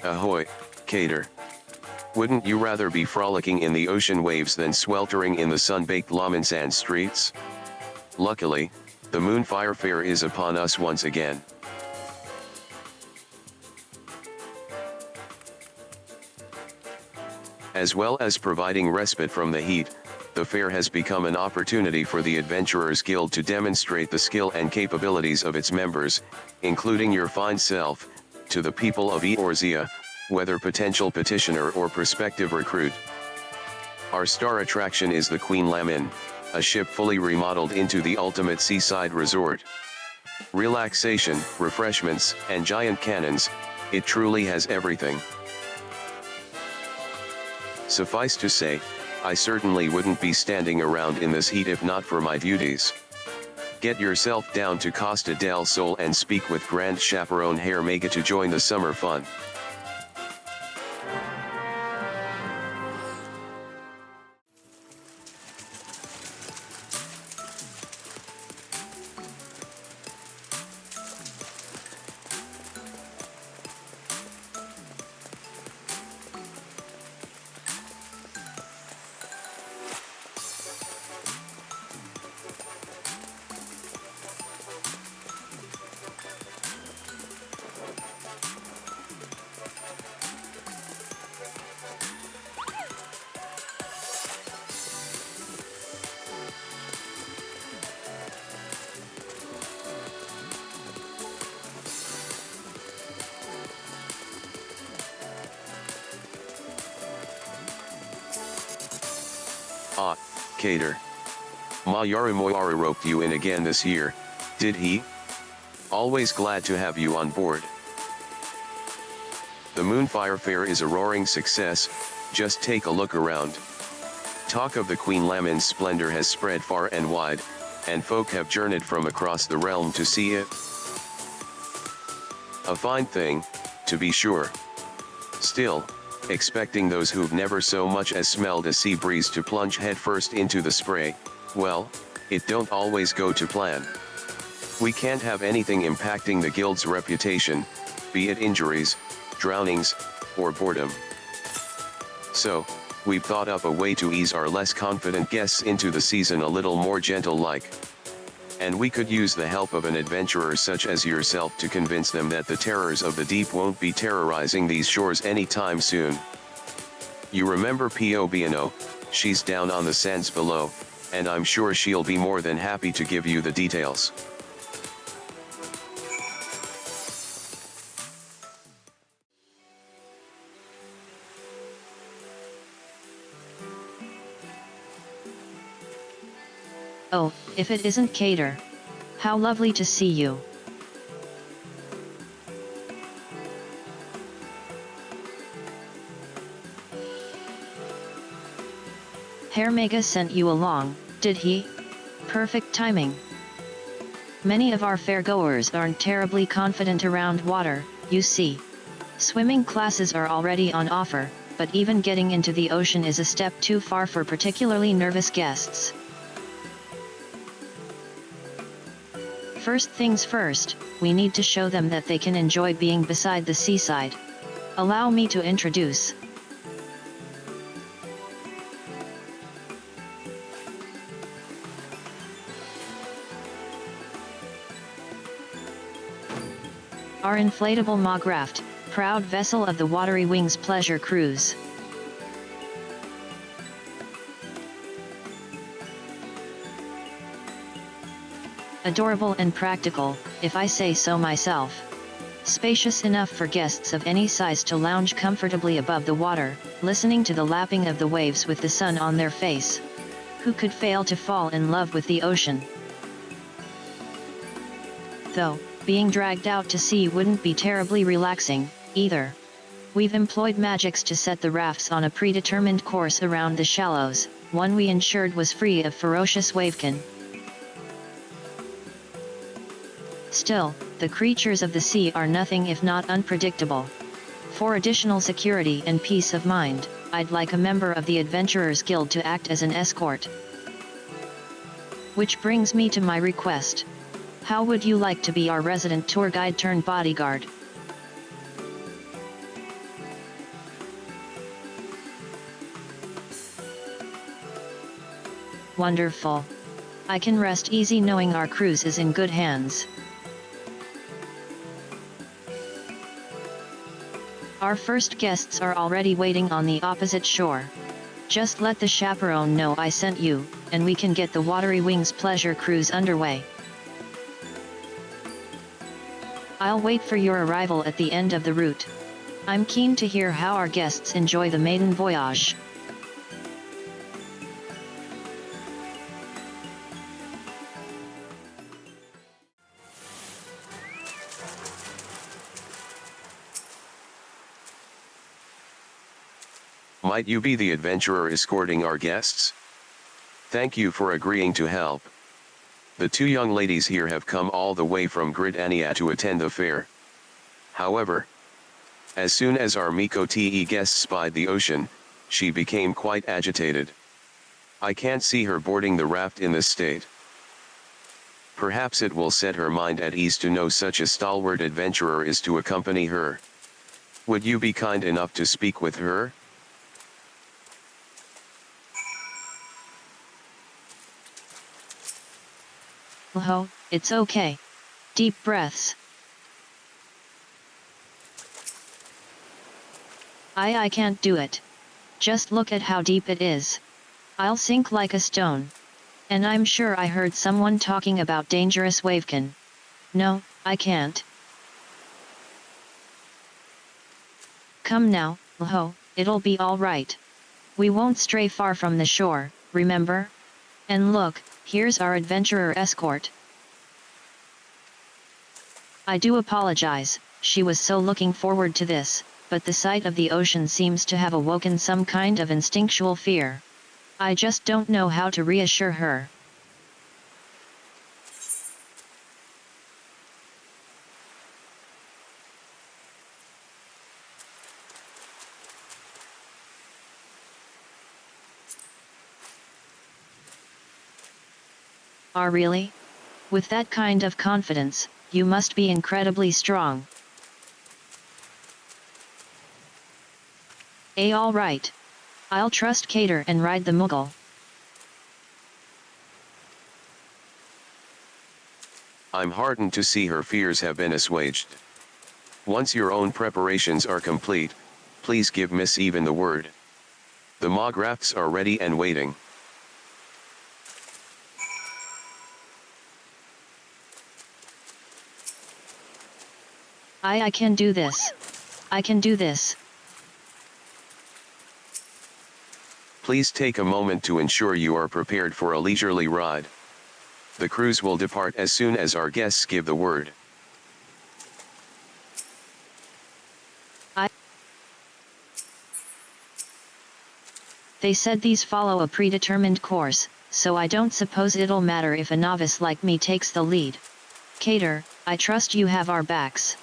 Ahoy, Cater. Wouldn't you rather be frolicking in the ocean waves than sweltering in the sun-baked Lomonsand streets? Luckily, the Moonfire Faire is upon us once again. As well as providing respite from the heat, the fair has become an opportunity for the Adventurers Guild to demonstrate the skill and capabilities of its members, including your fine self, to the people of Eorzea, whether potential petitioner or prospective recruit. Our star attraction is the Queen Lamin, a ship fully remodeled into the ultimate seaside resort. Relaxation, refreshments, and giant cannons, it truly has everything. Suffice to say, I certainly wouldn't be standing around in this heat if not for my duties. Get yourself down to Costa del Sol and speak with Grand Chaperone Herr Mega to join the summer fun. Ah, Cater. Ma Yaramoyara roped you in again this year, did he? Always glad to have you on board. The Moonfire Faire is a roaring success, just take a look around. Talk of the Queen Lamin's splendor has spread far and wide, and folk have journeyed from across the realm to see it. A fine thing, to be sure. Still, expecting those who've never so much as smelled a sea breeze to plunge headfirst into the spray, well, it don't always go to plan. We can't have anything impacting the guild's reputation, be it injuries, drownings, or boredom. So, we've thought up a way to ease our less confident guests into the season a little more gentle-like. And we could use the help of an adventurer such as yourself to convince them that the terrors of the deep won't be terrorizing these shores anytime soon. You remember Piobino, she's down on the sands below, and I'm sure she'll be more than happy to give you the details. Oh, if it isn't Cater. How lovely to see you. Herr Mega sent you along, did he? Perfect timing. Many of our fairgoers aren't terribly confident around water, you see. Swimming classes are already on offer, but even getting into the ocean is a step too far for particularly nervous guests. First things first, we need to show them that they can enjoy being beside the seaside. Allow me to introduce. Our inflatable Magraft, proud vessel of the Watery Wings Pleasure Cruise. Adorable and practical, if I say so myself. Spacious enough for guests of any size to lounge comfortably above the water, listening to the lapping of the waves with the sun on their face. Who could fail to fall in love with the ocean? Though, being dragged out to sea wouldn't be terribly relaxing, either. We've employed magics to set the rafts on a predetermined course around the shallows, one we ensured was free of ferocious wavekin. Still, the creatures of the sea are nothing if not unpredictable. For additional security and peace of mind, I'd like a member of the Adventurers Guild to act as an escort. Which brings me to my request. How would you like to be our resident tour guide turned bodyguard? Wonderful. I can rest easy knowing our cruise is in good hands. Our first guests are already waiting on the opposite shore. Just let the chaperone know I sent you, and we can get the Watery Wings pleasure cruise underway. I'll wait for your arrival at the end of the route. I'm keen to hear how our guests enjoy the maiden voyage. Might you be the adventurer escorting our guests? Thank you for agreeing to help. The two young ladies here have come all the way from Gridania to attend the fair. However, as soon as our Mikote guest spied the ocean, she became quite agitated. I can't see her boarding the raft in this state. Perhaps it will set her mind at ease to know such a stalwart adventurer is to accompany her. Would you be kind enough to speak with her? Oh, it's okay. Deep breaths. I can't do it. Just look at how deep it is. I'll sink like a stone. And I'm sure I heard someone talking about dangerous wavekin. No, I can't. Come now, it'll be all right. We won't stray far from the shore, remember? And look, here's our adventurer escort. I do apologize, she was so looking forward to this, but the sight of the ocean seems to have awoken some kind of instinctual fear. I just don't know how to reassure her. Really? With that kind of confidence, you must be incredibly strong. All right. I'll trust Cater and ride the Mughal. I'm heartened to see her fears have been assuaged. Once your own preparations are complete, please give Miss Even the word. The Mog rafts are ready and waiting. I can do this. I can do this. Please take a moment to ensure you are prepared for a leisurely ride. The cruise will depart as soon as our guests give the word. They said these follow a predetermined course, so I don't suppose it'll matter if a novice like me takes the lead. Cater, I trust you have our backs.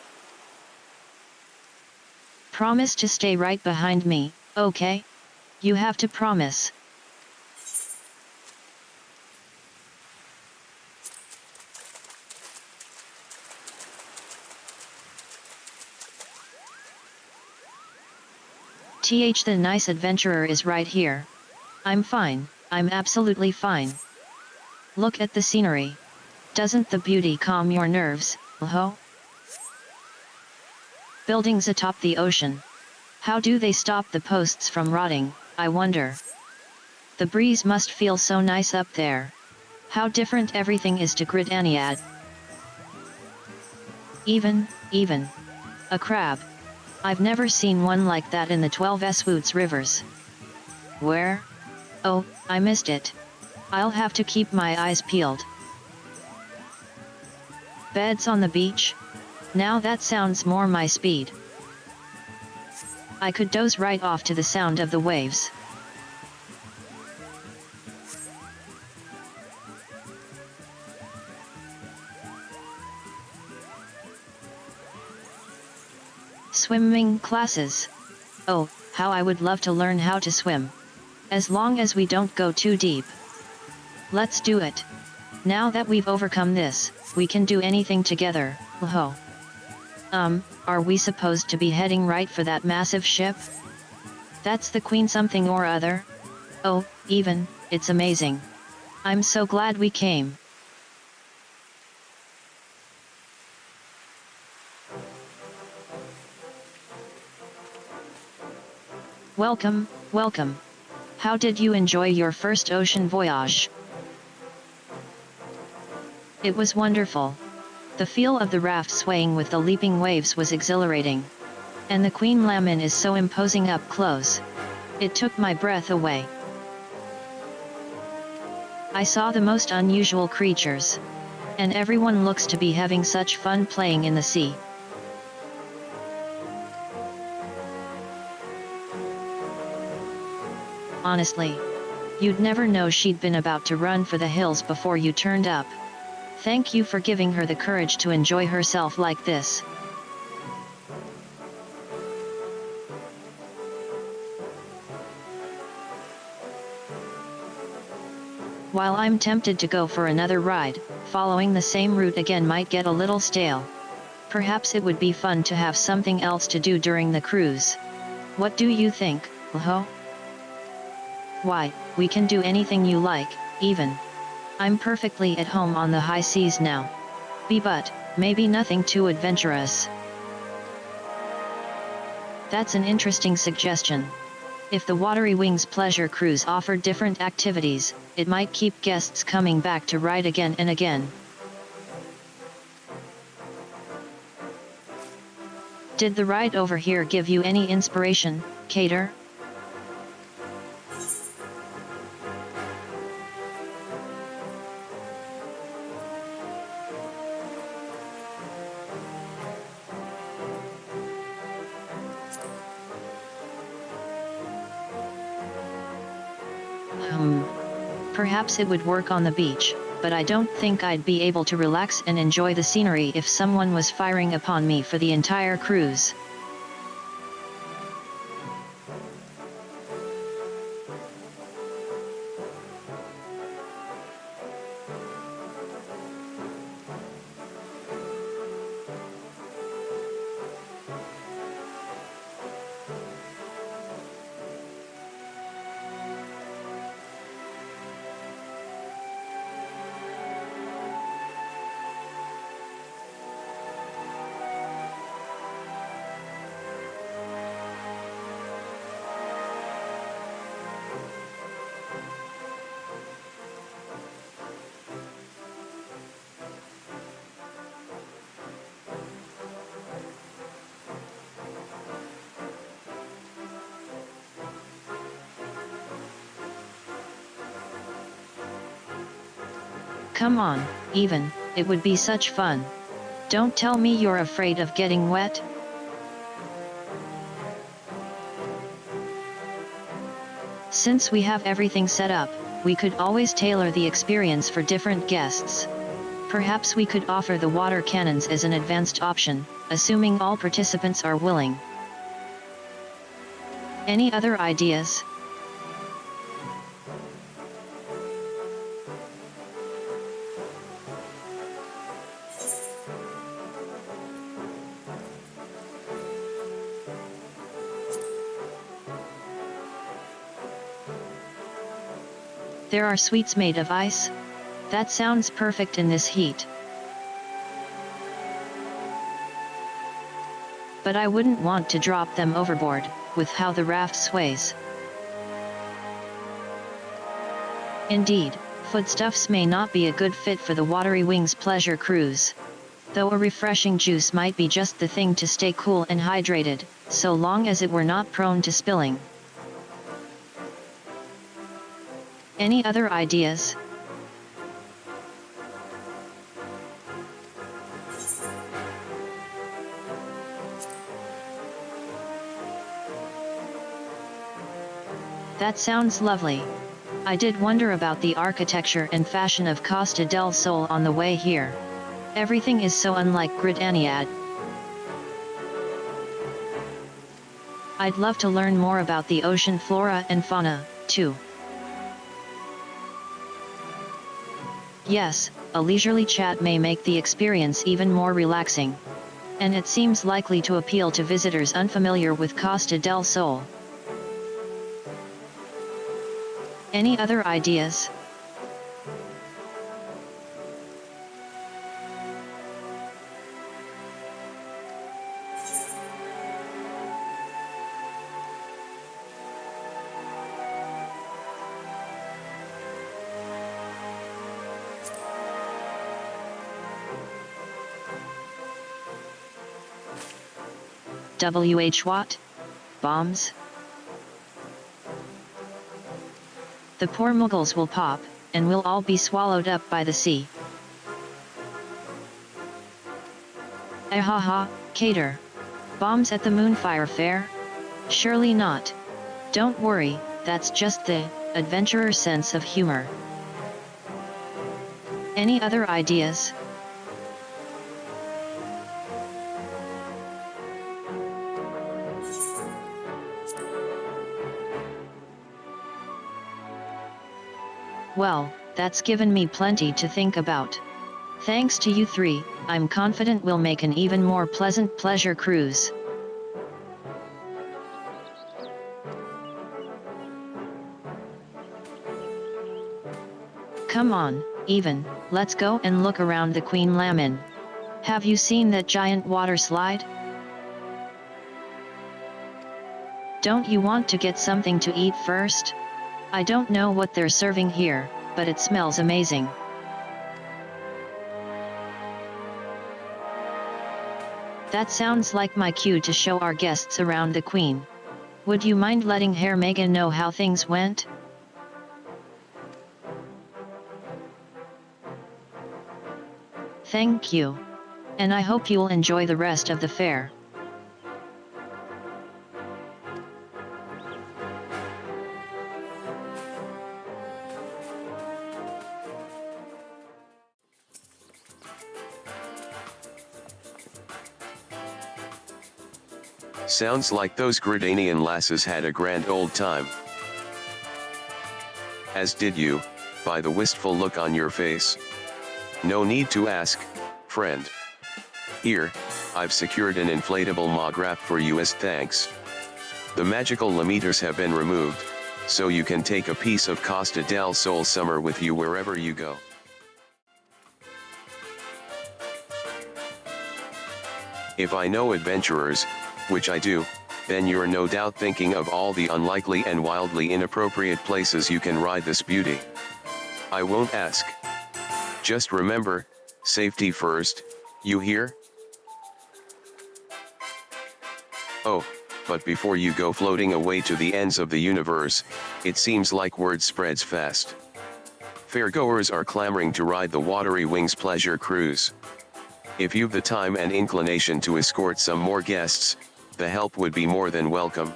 Promise to stay right behind me, okay? You have to promise. The nice adventurer is right here. I'm fine, I'm absolutely fine. Look at the scenery. Doesn't the beauty calm your nerves, Buildings atop the ocean. How do they stop the posts from rotting, I wonder? The breeze must feel so nice up there. How different everything is to Gridaniad. Even. A crab. I've never seen one like that in the 12 Swoots rivers. Where? Oh, I missed it. I'll have to keep my eyes peeled. Beds on the beach? Now that sounds more my speed. I could doze right off to the sound of the waves. Swimming classes. Oh, how I would love to learn how to swim. As long as we don't go too deep. Let's do it. Now that we've overcome this, we can do anything together, Are we supposed to be heading right for that massive ship? That's the Queen something or other? Oh, Even, it's amazing. I'm so glad we came. Welcome, welcome. How did you enjoy your first ocean voyage? It was wonderful. The feel of the raft swaying with the leaping waves was exhilarating. And the Queen Lammin is so imposing up close. It took my breath away. I saw the most unusual creatures. And everyone looks to be having such fun playing in the sea. Honestly, you'd never know she'd been about to run for the hills before you turned up. Thank you for giving her the courage to enjoy herself like this. While I'm tempted to go for another ride, following the same route again might get a little stale. Perhaps it would be fun to have something else to do during the cruise. What do you think, Lho? Why, we can do anything you like, even. I'm perfectly at home on the high seas now. But maybe nothing too adventurous. That's an interesting suggestion. If the Watery Wings Pleasure Cruise offered different activities, it might keep guests coming back to ride again and again. Did the ride over here give you any inspiration, Cater? Perhaps it would work on the beach, but I don't think I'd be able to relax and enjoy the scenery if someone was firing upon me for the entire cruise. Come on, even, it would be such fun. Don't tell me you're afraid of getting wet. Since we have everything set up, we could always tailor the experience for different guests. Perhaps we could offer the water cannons as an advanced option, assuming all participants are willing. Any other ideas? There are sweets made of ice? That sounds perfect in this heat. But I wouldn't want to drop them overboard, with how the raft sways. Indeed, foodstuffs may not be a good fit for the Watery Wings Pleasure Cruise. Though a refreshing juice might be just the thing to stay cool and hydrated, so long as it were not prone to spilling. Any other ideas? That sounds lovely. I did wonder about the architecture and fashion of Costa del Sol on the way here. Everything is so unlike Gridaniad. I'd love to learn more about the ocean flora and fauna, too. Yes, a leisurely chat may make the experience even more relaxing. And it seems likely to appeal to visitors unfamiliar with Costa del Sol. Any other ideas? What? Bombs? The poor Mughals will pop, and we'll all be swallowed up by the sea. Ahaha, Cater. Bombs at the Moonfire Faire? Surely not. Don't worry, that's just the adventurer sense of humor. Any other ideas? Well, that's given me plenty to think about. Thanks to you three, I'm confident we'll make an even more pleasant pleasure cruise. Come on, Even, let's go and look around the Queen Lamin. Have you seen that giant water slide? Don't you want to get something to eat first? I don't know what they're serving here, but it smells amazing. That sounds like my cue to show our guests around the Queen. Would you mind letting Herr Megan know how things went? Thank you. And I hope you'll enjoy the rest of the fair. Sounds like those Gridanian lasses had a grand old time. As did you, by the wistful look on your face. No need to ask, friend. Here, I've secured an inflatable Mograph for you as thanks. The magical limeters have been removed, so you can take a piece of Costa del Sol summer with you wherever you go. If I know adventurers, which I do, then you're no doubt thinking of all the unlikely and wildly inappropriate places you can ride this beauty. I won't ask. Just remember, safety first, you hear? Oh, but before you go floating away to the ends of the universe, it seems like word spreads fast. Fairgoers are clamoring to ride the Watery Wings pleasure cruise. If you've the time and inclination to escort some more guests, the help would be more than welcome.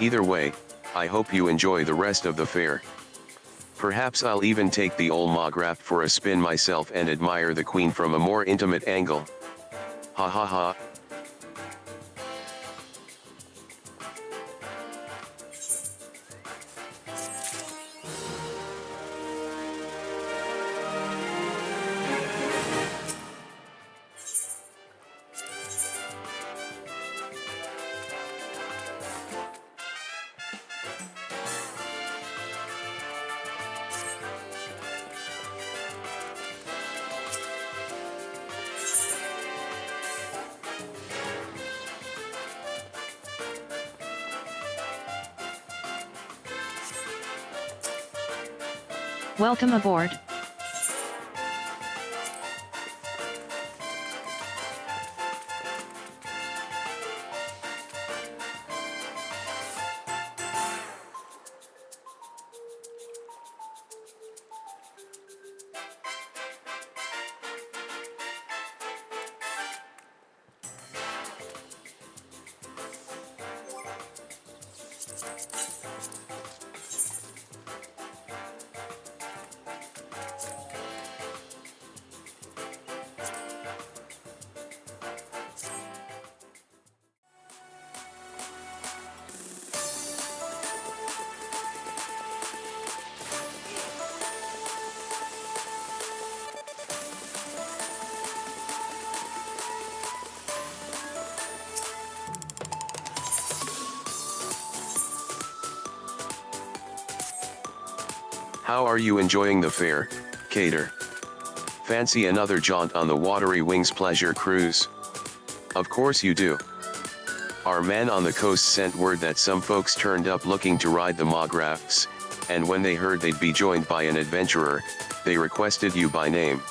Either way, I hope you enjoy the rest of the fair. Perhaps I'll even take the old Mograph for a spin myself and admire the Queen from a more intimate angle. Ha ha ha. Welcome aboard. How are you enjoying the fair, Cater? Fancy another jaunt on the Watery Wings pleasure cruise? Of course you do. Our man on the coast sent word that some folks turned up looking to ride the Mographs, and when they heard they'd be joined by an adventurer, they requested you by name.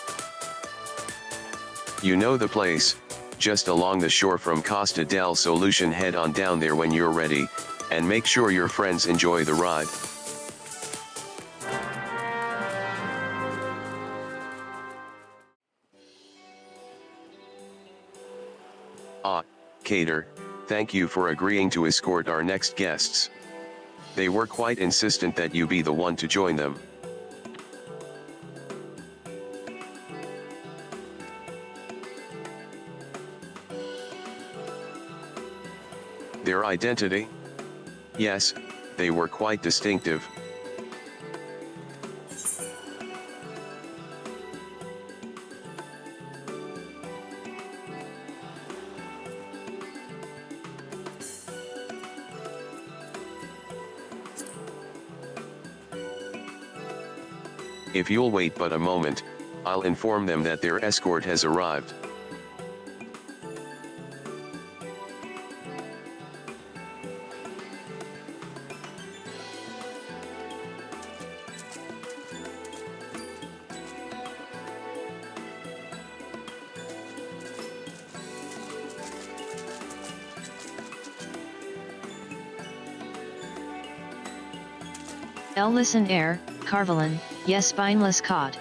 You know the place, just along the shore from Costa del Solution. Head on down there when you're ready, and make sure your friends enjoy the ride. Ah, Cater, thank you for agreeing to escort our next guests. They were quite insistent that you be the one to join them. Their identity? Yes, they were quite distinctive. If you'll wait but a moment, I'll inform them that their escort has arrived. Listen air, Carvalin, yes spineless cod.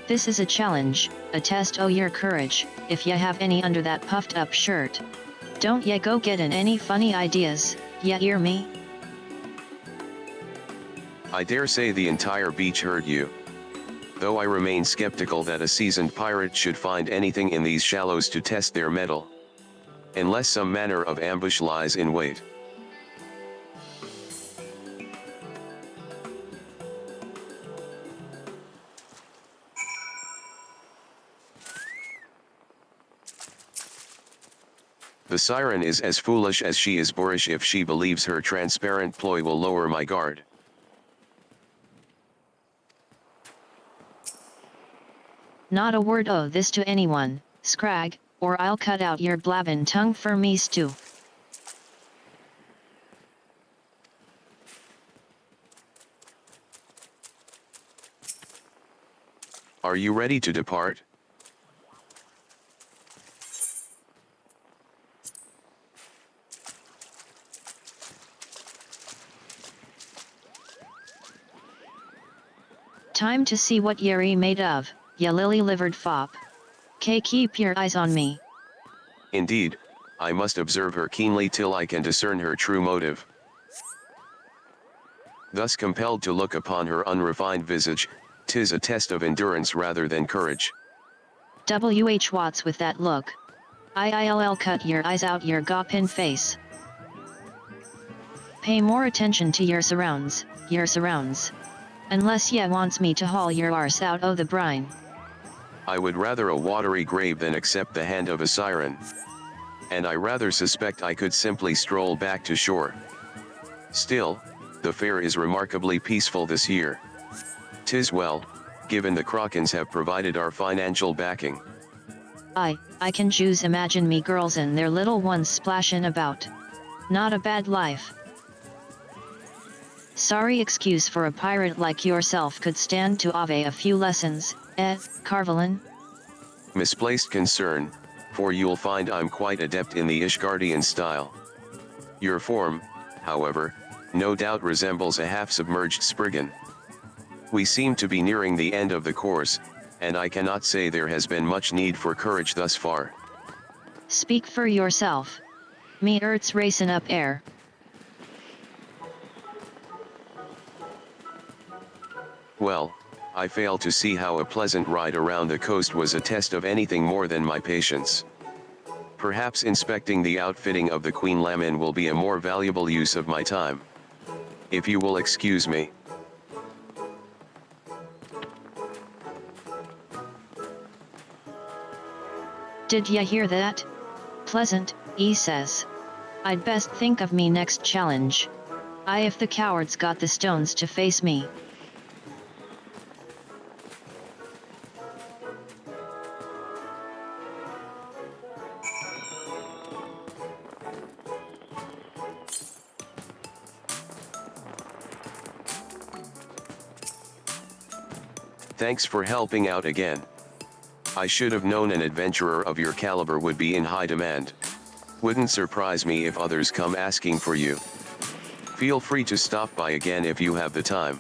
This is a challenge, a test o' your courage, if ya have any under that puffed up shirt. Don't ya go gettin' any funny ideas, ya hear me? I dare say the entire beach heard you. Though I remain skeptical that a seasoned pirate should find anything in these shallows to test their mettle. Unless some manner of ambush lies in wait. The siren is as foolish as she is boorish if she believes her transparent ploy will lower my guard. Not a word o' this to anyone, Scrag, or I'll cut out your blabbin' tongue for me stew. Are you ready to depart? Time to see what ye're made of, ya lily-livered fop. Keep your eyes on me. Indeed, I must observe her keenly till I can discern her true motive. Thus compelled to look upon her unrefined visage, 'tis a test of endurance rather than courage. W.H. Watts with that look. I'll cut your eyes out your goppin face. Pay more attention to your surrounds, Unless ya wants me to haul your arse out o' the brine. I would rather a watery grave than accept the hand of a siren. And I rather suspect I could simply stroll back to shore. Still, the fair is remarkably peaceful this year. 'Tis well, given the Krakens have provided our financial backing. I can choose imagine me girls and their little ones splashin' about. Not a bad life. Sorry excuse for a pirate like yourself could stand to ave a few lessons, Carvalin? Misplaced concern, for you'll find I'm quite adept in the Ishgardian style. Your form, however, no doubt resembles a half-submerged Spriggan. We seem to be nearing the end of the course, and I cannot say there has been much need for courage thus far. Speak for yourself. Me Ert's racin' up air. Well, I fail to see how a pleasant ride around the coast was a test of anything more than my patience. Perhaps inspecting the outfitting of the Queen Lamin will be a more valuable use of my time. If you will excuse me. Did ya hear that? Pleasant, he says. I'd best think of me next challenge. If the cowards got the stones to face me. Thanks for helping out again. I should have known an adventurer of your caliber would be in high demand. Wouldn't surprise me if others come asking for you. Feel free to stop by again if you have the time.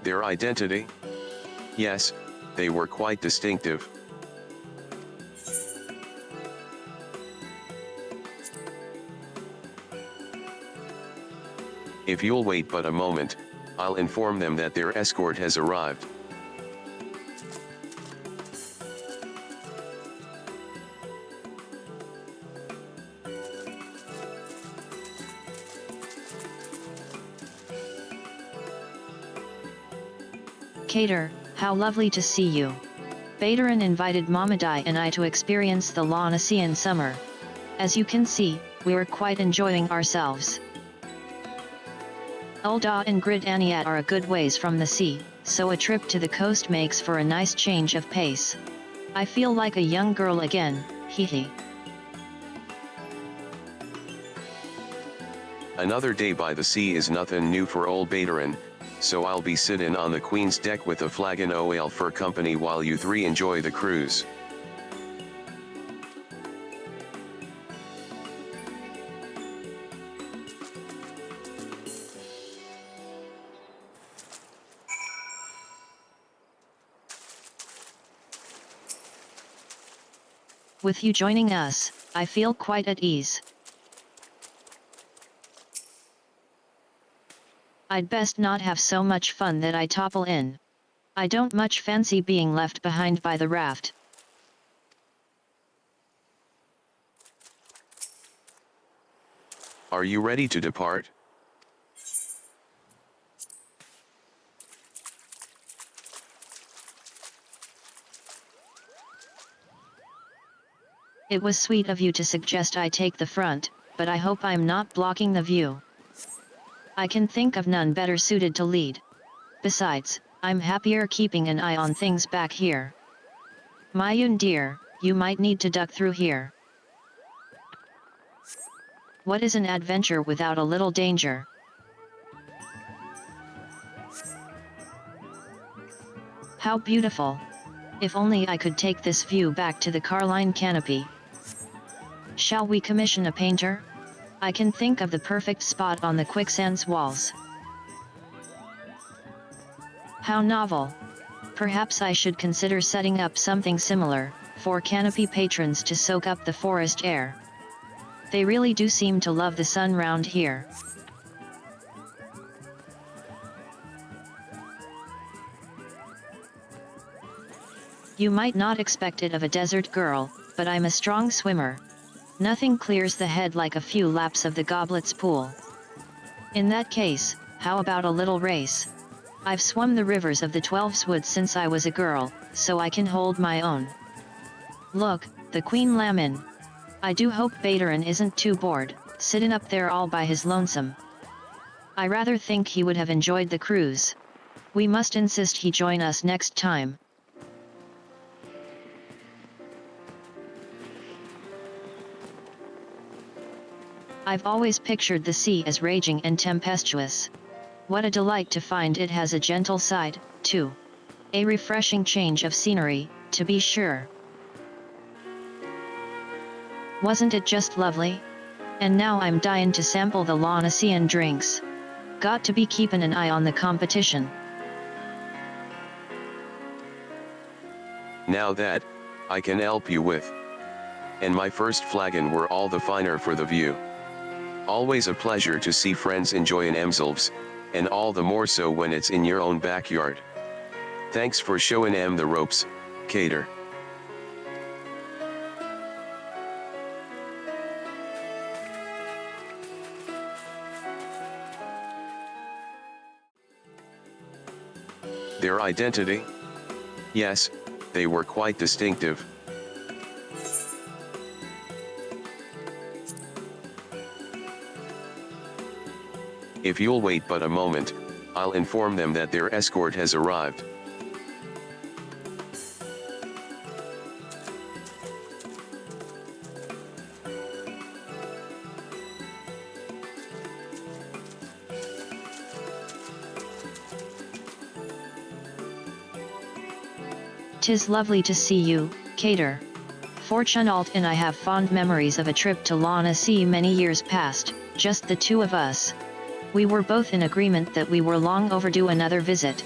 Their identity? Yes, they were quite distinctive. If you'll wait but a moment, I'll inform them that their escort has arrived. Cater, how lovely to see you. Bateran invited Mamadai and I to experience the Laonacean summer. As you can see, we were quite enjoying ourselves. Ulda and Grid Aniat are a good ways from the sea, so a trip to the coast makes for a nice change of pace. I feel like a young girl again, hee hee. Another day by the sea is nothing new for old Bateran, so I'll be sitting on the Queen's deck with a flagon o' ale for company while you three enjoy the cruise. With you joining us, I feel quite at ease. I'd best not have so much fun that I topple in. I don't much fancy being left behind by the raft. Are you ready to depart? It was sweet of you to suggest I take the front, but I hope I'm not blocking the view. I can think of none better suited to lead. Besides, I'm happier keeping an eye on things back here. Mayun dear, you might need to duck through here. What is an adventure without a little danger? How beautiful! If only I could take this view back to the Carline canopy. Shall we commission a painter? I can think of the perfect spot on the quicksand's walls. How novel! Perhaps I should consider setting up something similar, for canopy patrons to soak up the forest air. They really do seem to love the sun round here. You might not expect it of a desert girl, but I'm a strong swimmer. Nothing clears the head like a few laps of the Goblet's pool. In that case, how about a little race? I've swum the rivers of the Twelveswood since I was a girl, so I can hold my own. Look, the Queen Lamin. I do hope Bateran isn't too bored, sitting up there all by his lonesome. I rather think he would have enjoyed the cruise. We must insist he join us next time. I've always pictured the sea as raging and tempestuous. What a delight to find it has a gentle side, too. A refreshing change of scenery, to be sure. Wasn't it just lovely? And now I'm dying to sample the Laonacean drinks. Got to be keeping an eye on the competition. Now that, I can help you with. And my first flagon were all the finer for the view. Always a pleasure to see friends enjoy an Emselves, and all the more so when it's in your own backyard. Thanks for showing em the ropes, Cater. Their identity? Yes, they were quite distinctive. If you'll wait but a moment, I'll inform them that their escort has arrived. 'Tis lovely to see you, Cater. Fortunalt and I have fond memories of a trip to Lana Sea many years past, just the two of us. We were both in agreement that we were long overdue another visit.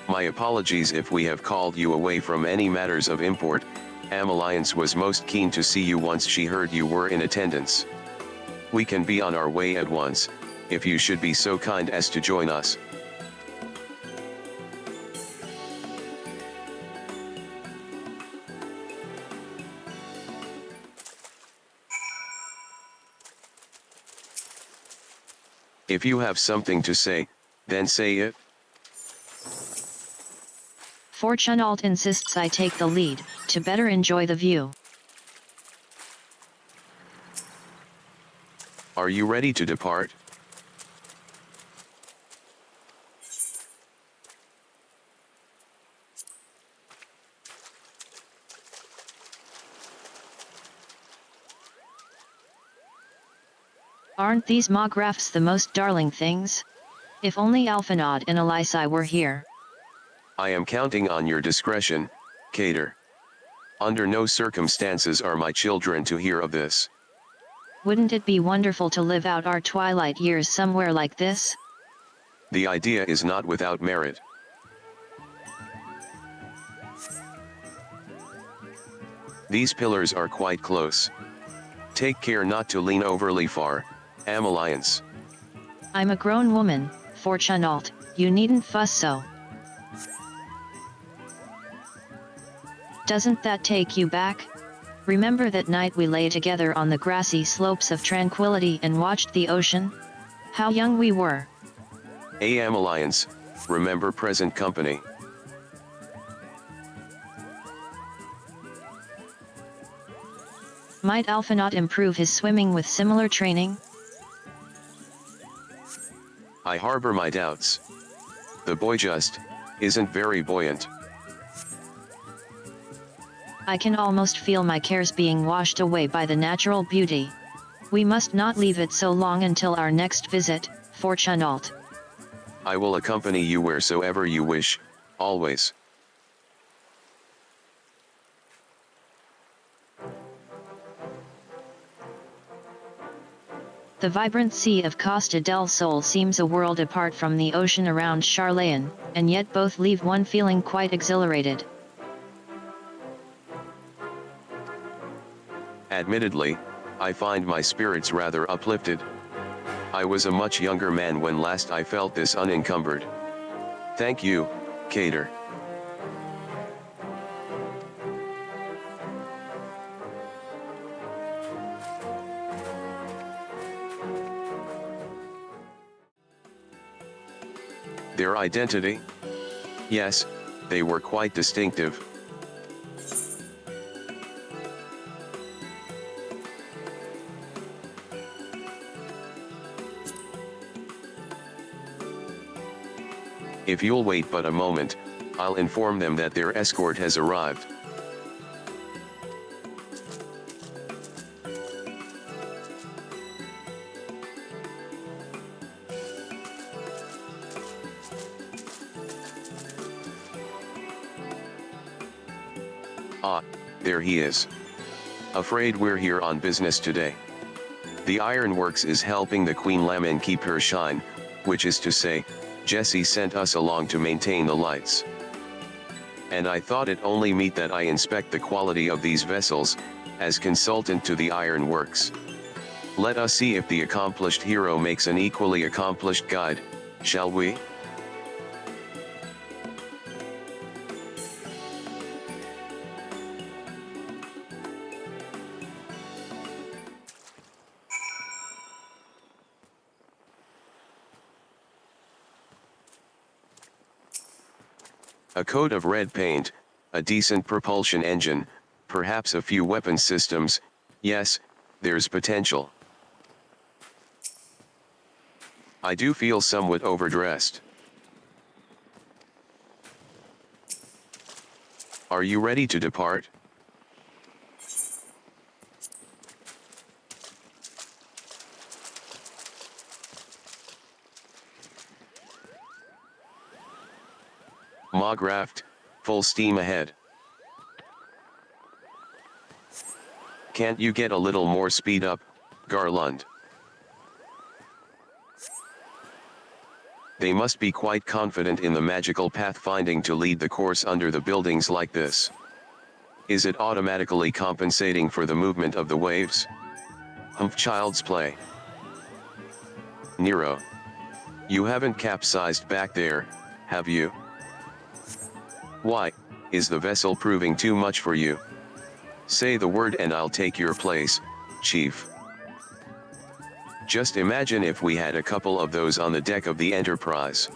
My apologies if we have called you away from any matters of import. Alliance was most keen to see you once she heard you were in attendance. We can be on our way at once, if you should be so kind as to join us. If you have something to say, then say it. Fortunalt insists I take the lead, to better enjoy the view. Are you ready to depart? Aren't these mographs the most darling things? If only Alphanod and Elysai were here. I am counting on your discretion, Cater. Under no circumstances are my children to hear of this. Wouldn't it be wonderful to live out our twilight years somewhere like this? The idea is not without merit. These pillars are quite close. Take care not to lean overly far, Alliance. I'm a grown woman, Fortunalt, you needn't fuss so. Doesn't that take you back? Remember that night we lay together on the grassy slopes of tranquility and watched the ocean? How young we were. Alliance, remember present company. Might Alphanot improve his swimming with similar training? I harbor my doubts. The boy just isn't very buoyant. I can almost feel my cares being washed away by the natural beauty. We must not leave it so long until our next visit, Fortunalt. I will accompany you wheresoever you wish, always. The vibrant sea of Costa del Sol seems a world apart from the ocean around Charlayan, and yet both leave one feeling quite exhilarated. Admittedly, I find my spirits rather uplifted. I was a much younger man when last I felt this unencumbered. Thank you, Cater. Their identity? Yes, they were quite distinctive. If you'll wait but a moment, I'll inform them that their escort has arrived. Ah, there he is. Afraid we're here on business today. The ironworks is helping the Queen Lamin keep her shine, which is to say, Jesse sent us along to maintain the lights. And I thought it only meet that I inspect the quality of these vessels, as consultant to the ironworks. Let us see if the accomplished hero makes an equally accomplished guide, shall we? A coat of red paint, a decent propulsion engine, perhaps a few weapon systems, yes, there's potential. I do feel somewhat overdressed. Are you ready to depart? Magraft, Full steam ahead. Can't you get a little more speed up, Garland? They must be quite confident in the magical pathfinding to lead the course under the buildings like this. Is it automatically compensating for the movement of the waves? Humph, child's play. Nero. You haven't capsized back there, have you? Why, is the vessel proving too much for you? Say the word and I'll take your place, Chief. Just imagine if we had a couple of those on the deck of the Enterprise.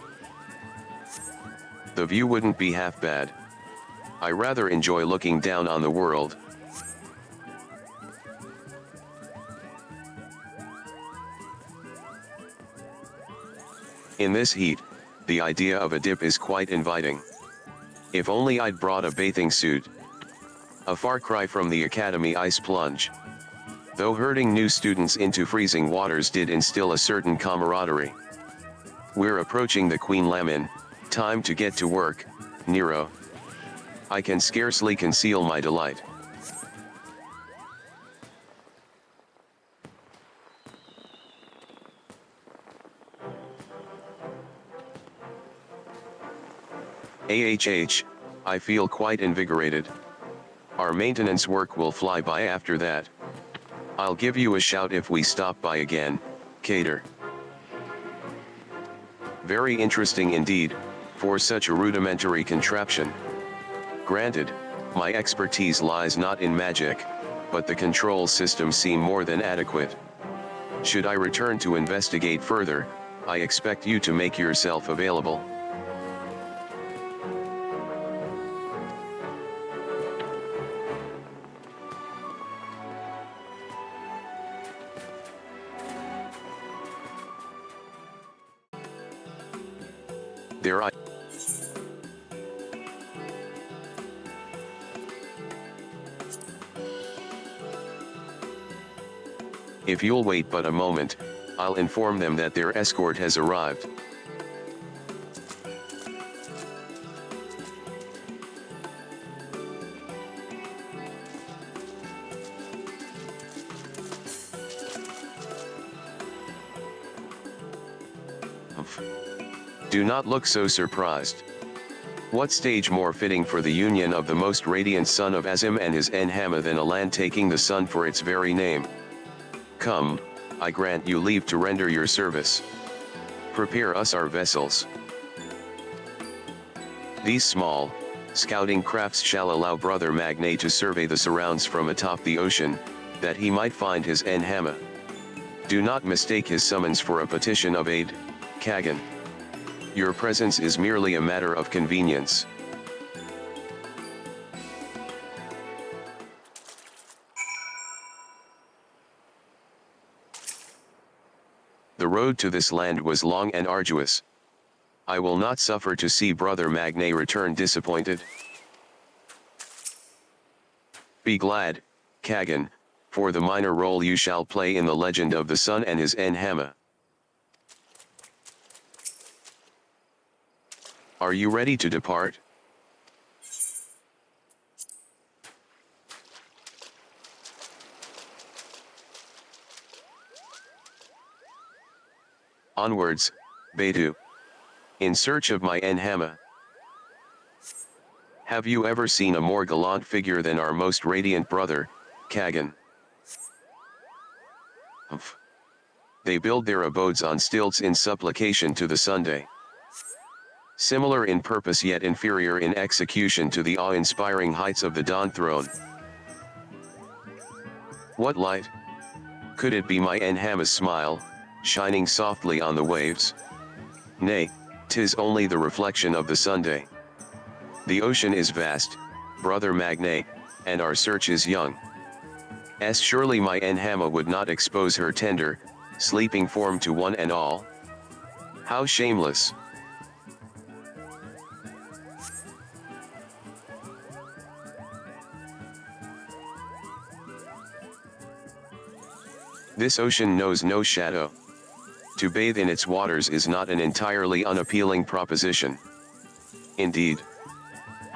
The view wouldn't be half bad. I rather enjoy looking down on the world. In this heat, the idea of a dip is quite inviting. If only I'd brought a bathing suit. A far cry from the Academy ice plunge. Though herding new students into freezing waters did instill a certain camaraderie. We're approaching the Queen Lamin, time to get to work, Nero. I can scarcely conceal my delight. I feel quite invigorated. Our maintenance work will fly by after that. I'll give you a shout if we stop by again, Cater. Very interesting indeed, for such a rudimentary contraption. Granted, my expertise lies not in magic, but the control systems seem more than adequate. Should I return to investigate further, I expect you to make yourself available. There I... If you'll wait but a moment, I'll inform them that their escort has arrived. Do not look so surprised. What stage more fitting for the union of the most radiant son of Azim and his Enhama than a land taking the sun for its very name? Come, I grant you leave to render your service. Prepare us our vessels. These small, scouting crafts shall allow Brother Magne to survey the surrounds from atop the ocean, that he might find his Enhama. Do not mistake his summons for a petition of aid, Kagan. Your presence is merely a matter of convenience. The road to this land was long and arduous. I will not suffer to see Brother Magne return disappointed. Be glad, Kagan, for the minor role you shall play in the legend of the sun and his Enhama. Are you ready to depart? Onwards, Beidou. In search of my Enhama. Have you ever seen a more gallant figure than our most radiant brother, Kagan? Humph. They build their abodes on stilts in supplication to the Sunday. Similar in purpose yet inferior in execution to the awe-inspiring heights of the Dawn Throne. What light? Could it be my Enhama's smile, shining softly on the waves? Nay, 'tis only the reflection of the Sunday. The ocean is vast, Brother Magne, and our search is young. Surely my Enhama would not expose her tender, sleeping form to one and all? How shameless! This ocean knows no shadow. To bathe in its waters is not an entirely unappealing proposition. Indeed.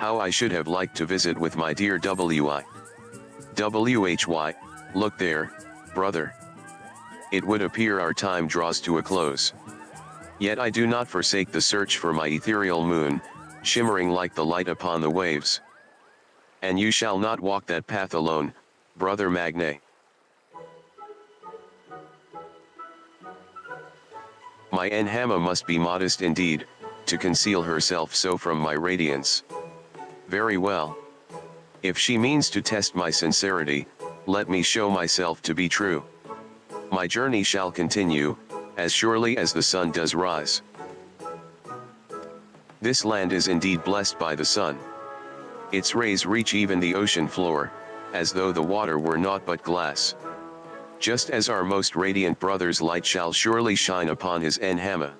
How I should have liked to visit with my dear Wi. Why, look there, brother. It would appear our time draws to a close. Yet I do not forsake the search for my ethereal moon, shimmering like the light upon the waves. And you shall not walk that path alone, brother Magne. My Enhama must be modest indeed, to conceal herself so from my radiance. Very well. If she means to test my sincerity, let me show myself to be true. My journey shall continue, as surely as the sun does rise. This land is indeed blessed by the sun. Its rays reach even the ocean floor, as though the water were naught but glass. Just as our most radiant brother's light shall surely shine upon his Enhama.